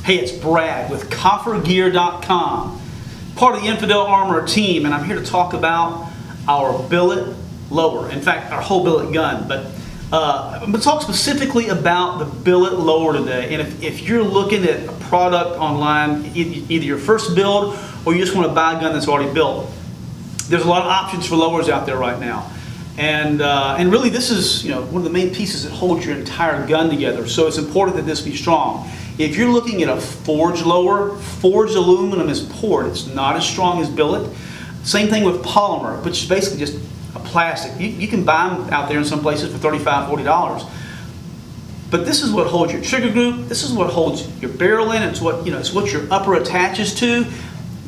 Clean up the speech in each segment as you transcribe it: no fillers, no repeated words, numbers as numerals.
Hey, it's Brad with Kafirgear.com, part of the Infidel Armor team, and I'm here to talk about our billet lower. In fact, our whole billet gun, but I'm going to talk specifically about the billet lower today. And if you're looking at a product online, either your first build or you just want to buy a gun that's already built, there's a lot of options for lowers out there right now. And really, this is one of the main pieces that holds your entire gun together. So it's important that this be strong. If you're looking at a forged lower, forged aluminum is poured. It's not as strong as billet. Same thing with polymer, which is basically just a plastic. You can buy them out there in some places for $35, $40. But this is what holds your trigger group. This is what holds your barrel in. It's what it's what your upper attaches to.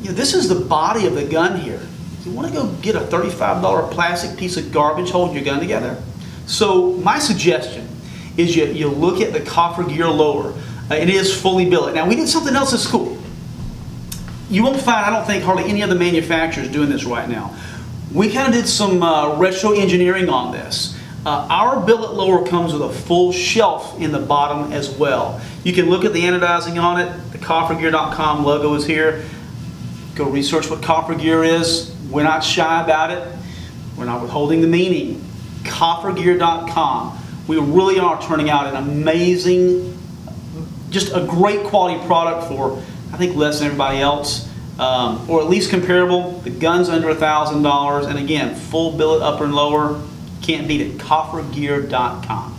This is the body of the gun here. You want to go get a $35 plastic piece of garbage holding your gun together? So my suggestion is you look at the Kafir lower. It is fully billet. Now we did something else that's cool. You won't find, I don't think, hardly any other manufacturers doing this right now. We kind of did some retro engineering on this. Our billet lower comes with a full shelf in the bottom as well. You can look at the anodizing on it. The Kafirgear.com logo is here. Go research what Kafir gear is. We're not shy about it. We're not withholding the meaning. Kafirgear.com. We really are turning out an amazing, just a great quality product for, I think, less than everybody else, or at least comparable. The gun's under $1,000, and again, full billet upper and lower. Can't beat it. Kafirgear.com.